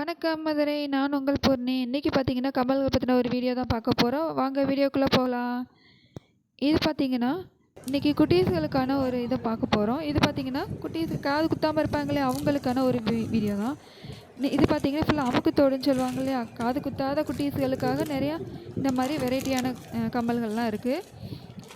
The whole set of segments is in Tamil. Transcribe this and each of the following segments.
வணக்கம் மதுரை. நான் உங்கள் பூர்ணி. இன்றைக்கி பார்த்தீங்கன்னா கமல்களை பற்றின ஒரு வீடியோ தான் பார்க்க போகிறோம். வாங்க வீடியோக்குள்ளே போகலாம். இது பார்த்தீங்கன்னா இன்றைக்கி குட்டீஸ்களுக்கான ஒரு இதை பார்க்க போகிறோம். இது பார்த்தீங்கன்னா குட்டீஸ் காது குத்தாமல் இருப்பாங்களே அவங்களுக்கான ஒரு வீடியோ தான். இது பார்த்தீங்கன்னா ஃபுல்லாக அமுக்குத்தோடுன்னு சொல்லுவாங்க இல்லையா, காது குத்தாத குட்டீஸ்களுக்காக நிறையா இந்த மாதிரி வெரைட்டியான கம்மல்கள்லாம் இருக்குது.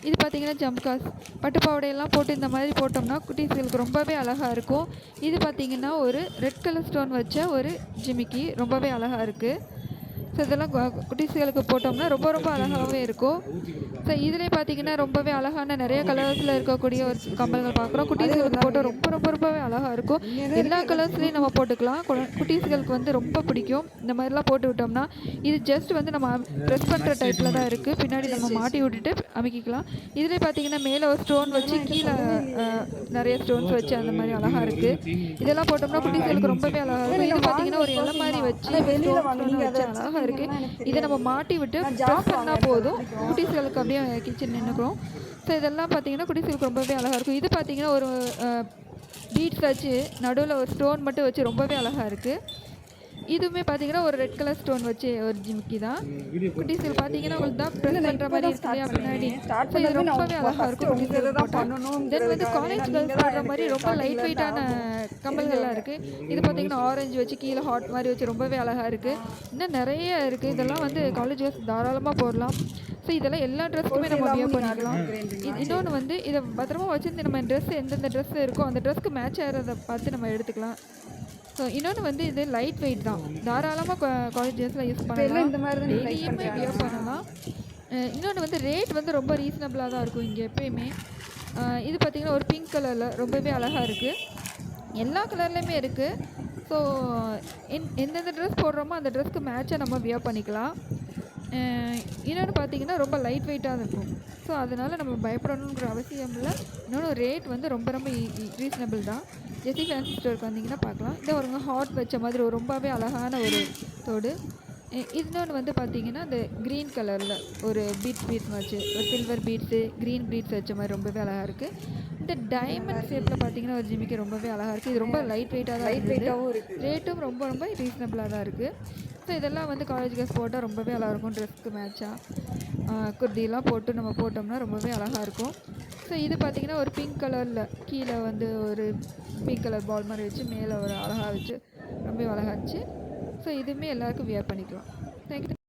இது பார்த்தீங்கன்னா ஜம்காஸ் பட்டு பாவாடையெல்லாம் போட்டு இந்த மாதிரி போட்டோம்னா குட்டீஸ்களுக்கு ரொம்பவே அழகாக இருக்கும். இது பார்த்தீங்கன்னா ஒரு ரெட் கலர் ஸ்டோன் வச்ச ஒரு ஜிமிக்கி ரொம்பவே அழகாக இருக்குது. ஸோ இதெல்லாம் குட்டீஸ்களுக்கு போட்டோம்னா ரொம்ப ரொம்ப அழகாகவே இருக்கும். ஸோ இதிலே பார்த்தீங்கன்னா ரொம்பவே அழகான நிறைய கலர்ஸில் இருக்கக்கூடிய ஒரு கம்மல்கள் பார்க்குறோம். குட்டீஸ்களுக்கு போட்டால் ரொம்ப ரொம்ப ரொம்பவே அழகாக இருக்கும். எல்லா கலர்ஸ்லேயும் நம்ம போட்டுக்கலாம். குட்டீஸ்களுக்கு வந்து ரொம்ப பிடிக்கும். இந்த மாதிரிலாம் போட்டு விட்டோம்னா இது ஜஸ்ட் வந்து நம்ம ப்ரெஸ் பண்ணுற டைப்பில் தான் இருக்குது. பின்னாடி நம்ம மாட்டி விட்டுட்டு அமைக்கிக்கலாம். இதிலே பார்த்தீங்கன்னா மேலே ஒரு ஸ்டோன் வச்சு கீழே நிறைய ஸ்டோன்ஸ் வச்சு அந்த மாதிரி அழகாக இருக்குது. இதெல்லாம் போட்டோம்னா குட்டீஸ்களுக்கு ரொம்பவே அழகாக இருக்கும். இது பார்த்தீங்கன்னா ஒரு இலை மாதிரி வச்சு ஸ்டோன்ஸ் வச்சு அழகாக இருக்குது. இதை நம்ம மாட்டி விட்டு ப்ரெஸ் பண்ணால் போதும், குட்டீஸ்களுக்கு அப்படியே கிச்சன் நின்றுக்கிறோம். ஸோ இதெல்லாம் பார்த்தீங்கன்னா குட்டீஸ்களுக்கு ரொம்பவே அழகாக இருக்கும். இது பார்த்தீங்கன்னா ஒரு பீட்ஸ் வச்சு நடுவில் ஒரு ஸ்டோன் மட்டும் வச்சு ரொம்பவே அழகாக இருக்குது. இதுவுமே பார்த்தீங்கன்னா ஒரு ரெட் கலர் ஸ்டோன் வச்சு ஒரு ஜிமிக்கி தான். குட்டீஸ்கள் பார்த்தீங்கன்னா உங்களுக்கு தான் ப்ரெஸ் பண்ணுற மாதிரி இருக்கு இல்லையா பின்னாடி. ஸோ இது ரொம்பவே அழகாக இருக்கும் குட்டீஸ்கள் போட்டால். தென் வந்து காலேஜ் கேர்ள்ஸ் போடுற மாதிரி ரொம்ப லைட் வெயிட்டான கம்மல்கள்லாம் இருக்குது. இது பார்த்தீங்கன்னா ஆரஞ்சு வச்சு கீழே ஹாட் மாதிரி வச்சு ரொம்பவே அழகாக இருக்குது. இன்னும் நிறைய இருக்குது. இதெல்லாம் வந்து காலேஜ் கேர்ள்ஸ் தாராளமாக போடலாம். ஸோ இதெல்லாம் எல்லா ட்ரெஸ்க்குமே நம்ம வியர் பண்ணிக்கலாம். இன்னொன்று வந்து இதை பத்திரமா வச்சுருந்து நம்ம ட்ரெஸ் எந்தெந்த ட்ரெஸ் இருக்கோ அந்த ட்ரெஸ்க்கு மேட்ச் ஆகிறத பார்த்து நம்ம எடுத்துக்கலாம். ஸோ இன்னொன்று வந்து இது லைட் வெயிட் தான், தாராளமாக காலேஜஸில் யூஸ் பண்ணலாம், இந்த மாதிரி டெய்லியுமே வியர் பண்ணலாம். இன்னொன்று வந்து ரேட் வந்து ரொம்ப ரீசனபிளாக தான் இருக்கும் இங்கே எப்பயுமே. இது பார்த்திங்கன்னா ஒரு பிங்க் கலரில் ரொம்பவே அழகாக இருக்குது. எல்லா கலர்லேயுமே இருக்குது. ஸோ எந்தெந்த ட்ரெஸ் போடுறோமோ அந்த ட்ரெஸ்க்கு மேட்சாக நம்ம வியர் பண்ணிக்கலாம். இன்னொன்று பார்த்திங்கன்னா ரொம்ப லைட் வெயிட்டாக இருக்கும். ஸோ அதனால் நம்ம பயப்படணுங்கிற அவசியம் இல்லை. இன்னொன்று ரேட் வந்து ரொம்ப ரொம்ப ரீசனபிள் தான். ஜெஸி ஃபேன்சி ஸ்டோருக்கு வந்தீங்கன்னா பார்க்கலாம். இந்த ஒரு ஹாட் வச்ச மாதிரி ஒரு ரொம்பவே அழகான ஒரு தோடு. இன்னொன்று வந்து பார்த்திங்கன்னா இந்த க்ரீன் கலரில் ஒரு பீட்ஸ் வச்சு ஒரு சில்வர் பீட்ஸு க்ரீன் பீட்ஸ் வச்ச மாதிரி ரொம்பவே அழகாக இருக்குது. இந்த டைமண்ட் ஷேப்பில் பார்த்தீங்கன்னா ஒரு ஜிமிக்கி ரொம்பவே அழகாக இருக்குது. இது ரொம்ப லைட் வெயிட்டாக தான் இருக்குது. ரேட்டும் ரொம்ப ரொம்ப ரீசனபிளாக தான் இருக்குது. ஸோ இதெல்லாம் வந்து காலேஜ் கேர்ள்ஸ் போட்டால் ரொம்பவே அழகாக இருக்கும். ட்ரெஸ்க்கு மேட்சாக குர்தியெல்லாம் போட்டு நம்ம போட்டோம்னா ரொம்பவே அழகாக இருக்கும். ஸோ இது பார்த்திங்கன்னா ஒரு பிங்க் கலரில் கீழே வந்து ஒரு பிங்க் கலர் பால் மாதிரி வச்சு மேலே ஒரு அழகாக வச்சு ரொம்பவே அழகாக இருந்துச்சு. ஸோ இதுவுமே எல்லாருக்கும் வியர் பண்ணிக்கலாம். தேங்க்யூ.